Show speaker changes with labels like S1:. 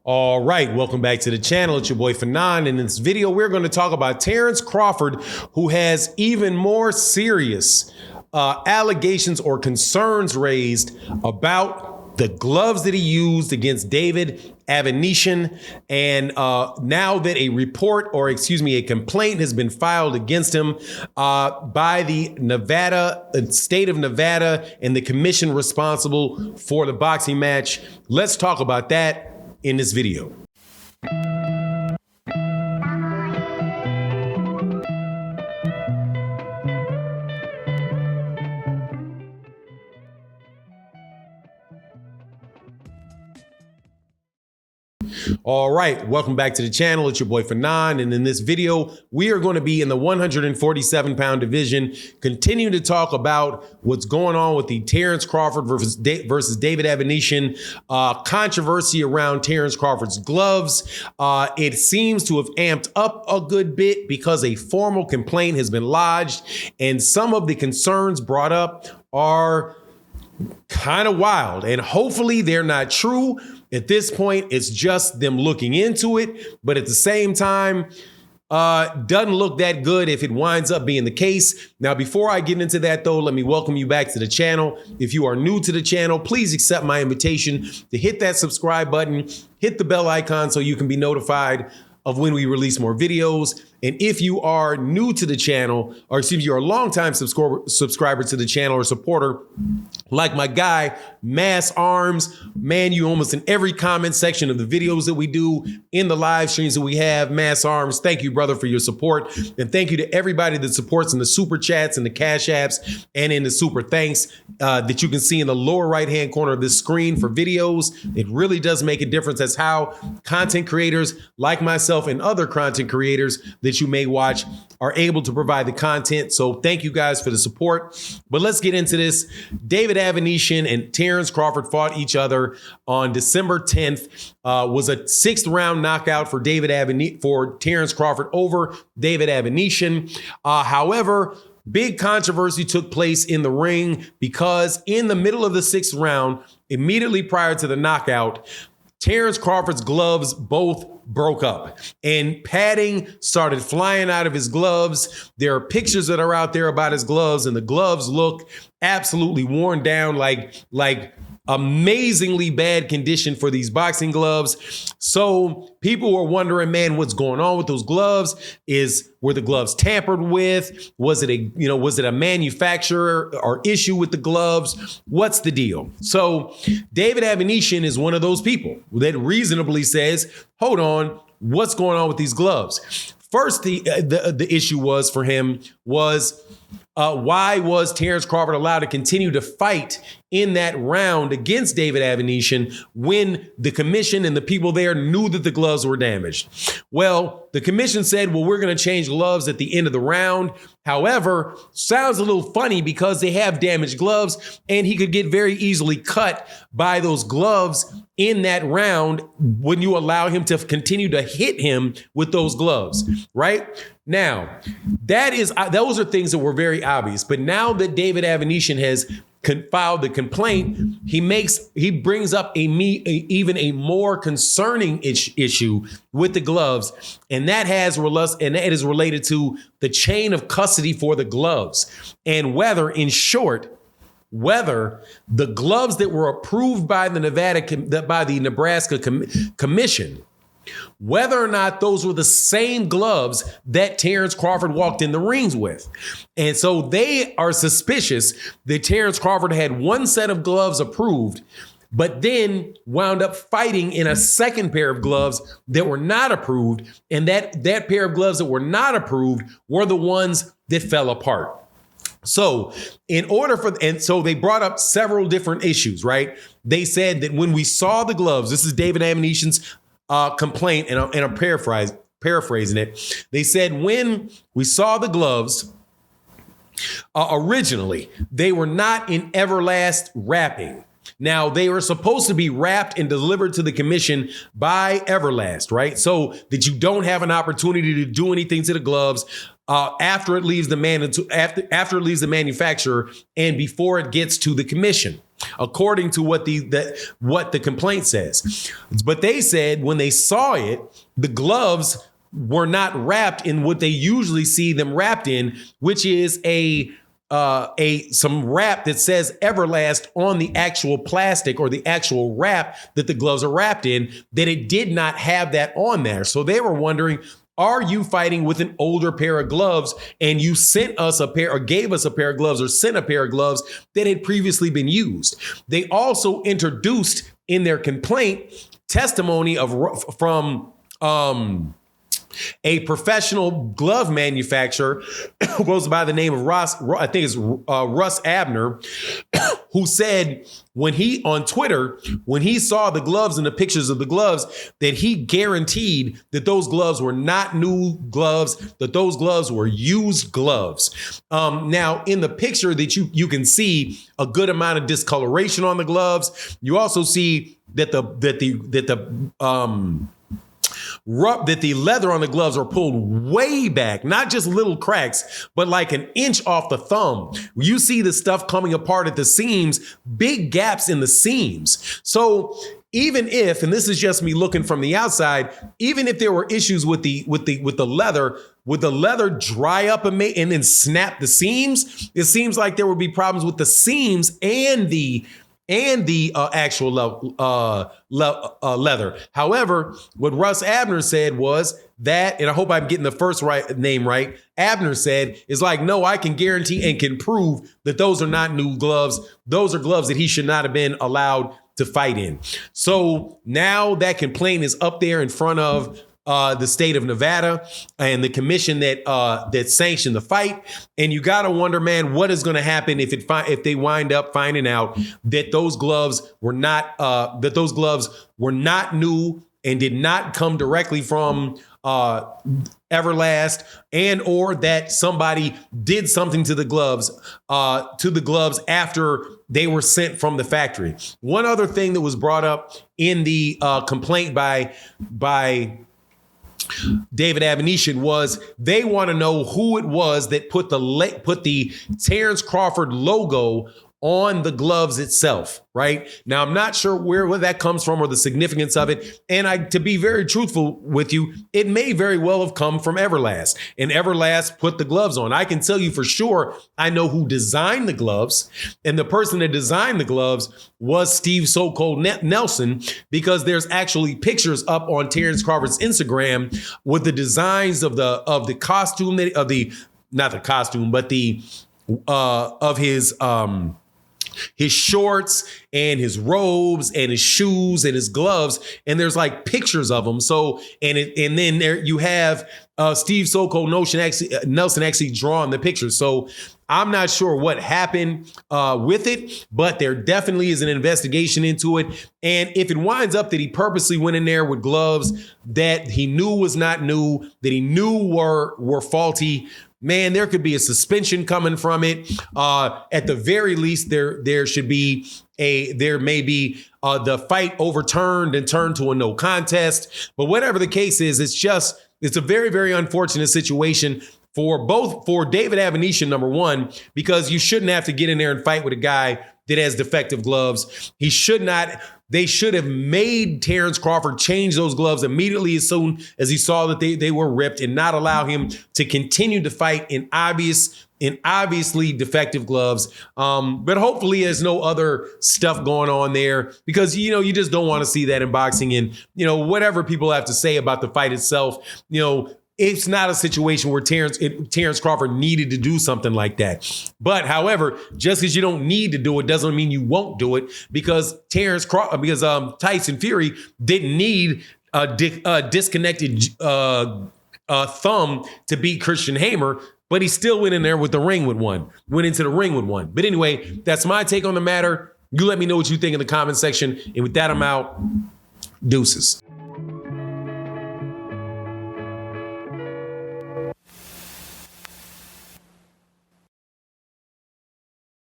S1: All right, welcome back to the channel. It's your boy Fanon. In this video, we're going to talk about Terence Crawford, who has even more serious allegations or concerns raised about the gloves that he used against Advanesyan. And now that a complaint has been filed against him by the state of Nevada and the commission responsible for the boxing match. Let's talk about that in this video. All right, welcome back to the channel. It's your boy Fanon, and in this video, we are going to be in the 147-pound division, continuing to talk about what's going on with the Terence Crawford versus David Advanesyan controversy around Terence Crawford's gloves. It seems to have amped up a good bit because a formal complaint has been lodged, and some of the concerns brought up are kind of wild, and hopefully they're not true. At this point, it's just them looking into it, but at the same time, doesn't look that good if it winds up being the case. Now, before I get into that, though, let me welcome you back to the channel. If you are new to the channel, please accept my invitation to hit that subscribe button, hit the bell icon so you can be notified of when we release more videos. And if you are new to the channel, or excuse me, you're a longtime subscriber to the channel or supporter, like my guy, Mass Arms, man, you almost in every comment section of the videos that we do, in the live streams that we have, Mass Arms, thank you, brother, for your support. And thank you to everybody that supports in the super chats and the cash apps and in the super thanks that you can see in the lower right-hand corner of this screen for videos. It really does make a difference. That's how content creators like myself and other content creators that you may watch are able to provide the content. So thank you guys for the support. But let's get into this. David Advanesyan and Terence Crawford fought each other on December 10th. Was a 6th round knockout for Terence Crawford over David Advanesyan. However, big controversy took place in the ring because in the middle of the 6th round, immediately prior to the knockout, Terence Crawford's gloves both broke up and padding started flying out of his gloves. There are pictures that are out there about his gloves, and the gloves look absolutely worn down, like amazingly bad condition for these boxing gloves. So people were wondering, man, what's going on with those gloves? Were the gloves tampered with? Was it a manufacturer or issue with the gloves? What's the deal? So David Advanesyan is one of those people that reasonably says, hold on, what's going on with these gloves? First, the issue was for him was why was Terence Crawford allowed to continue to fight in that round against David Advanesyan when the commission and the people there knew that the gloves were damaged? Well, the commission said, well, we're going to change gloves at the end of the round. However, sounds a little funny because they have damaged gloves and he could get very easily cut by those gloves in that round when you allow him to continue to hit him with those gloves, right? Now, those are things that were very obvious. But now that David Advanesyan has filed the complaint, he brings up even a more concerning issue with the gloves, and that is related to the chain of custody for the gloves, and whether the gloves that were approved by the Nebraska Commission, whether or not those were the same gloves that Terence Crawford walked in the rings with. And so they are suspicious that Terence Crawford had one set of gloves approved, but then wound up fighting in a second pair of gloves that were not approved. And that pair of gloves that were not approved were the ones that fell apart. So so they brought up several different issues, right? They said that when we saw the gloves, this is David Advanesyan's complaint, and I'm paraphrasing it. They said when we saw the gloves, originally, they were not in Everlast wrapping. Now, they were supposed to be wrapped and delivered to the commission by Everlast, right? So that you don't have an opportunity to do anything to the gloves after it leaves the manufacturer and before it gets to the commission. according to what the complaint says. But they said when they saw it, the gloves were not wrapped in what they usually see them wrapped in, which is some wrap that says Everlast on the actual plastic or the actual wrap that the gloves are wrapped in, that it did not have that on there. So they were wondering, are you fighting with an older pair of gloves and you sent us a pair or gave us a pair of gloves or sent a pair of gloves that had previously been used? They also introduced in their complaint testimony from a professional glove manufacturer who goes by the name of Russ Abner, who said on Twitter, when he saw the gloves and the pictures of the gloves, that he guaranteed that those gloves were not new gloves, that those gloves were used gloves. Now, in the picture that you can see a good amount of discoloration on the gloves. You also see that the leather on the gloves are pulled way back, not just little cracks, but like an inch off the thumb. You see the stuff coming apart at the seams, big gaps in the seams. So even if, and this is just me looking from the outside, even if there were issues with the leather, would the leather dry up and then snap the seams? It seems like there would be problems with the seams and the actual leather. However, what Russ Abner said was that, and I hope I'm getting the first name right, Abner said, is like, no, I can guarantee and can prove that those are not new gloves. Those are gloves that he should not have been allowed to fight in. So now that complaint is up there in front of the state of Nevada and the commission that sanctioned the fight. And you got to wonder, man, what is going to happen if they wind up finding out that those gloves were not new and did not come directly from Everlast, and or that somebody did something to the gloves after they were sent from the factory. One other thing that was brought up in the complaint by David Advanesyan was they want to know who it was that put the Terence Crawford logo on the gloves itself, right? Now, I'm not sure where that comes from or the significance of it. And to be very truthful with you, it may very well have come from Everlast, and Everlast put the gloves on. I can tell you for sure, I know who designed the gloves, and the person that designed the gloves was Steve So-Called Nelson, because there's actually pictures up on Terence Crawford's Instagram with the designs of the costume, not the costume, but of his shorts and his robes and his shoes and his gloves, and there's like pictures of them. So and then there you have Steve So-Called Nelson actually drawing the pictures. So I'm not sure what happened with it, but there definitely is an investigation into it. And if it winds up that he purposely went in there with gloves that he knew was not new, that he knew were faulty, man, there could be a suspension coming from it. At the very least, there may be the fight overturned and turned to a no contest. But whatever the case is, it's a very, very unfortunate situation for David Advanesyan, number one, because you shouldn't have to get in there and fight with a guy that has defective gloves. They should have made Terence Crawford change those gloves immediately as soon as he saw that they were ripped, and not allow him to continue to fight in obviously defective gloves. But hopefully there's no other stuff going on there, because, you just don't want to see that in boxing. And, whatever people have to say about the fight itself, it's not a situation where Terence Crawford needed to do something like that. But however, just because you don't need to do it doesn't mean you won't do it, because Tyson Fury didn't need a disconnected thumb to beat Christian Hammer, but he still went into the ring with one. But anyway, that's my take on the matter. You let me know what you think in the comment section. And with that, I'm out. Deuces.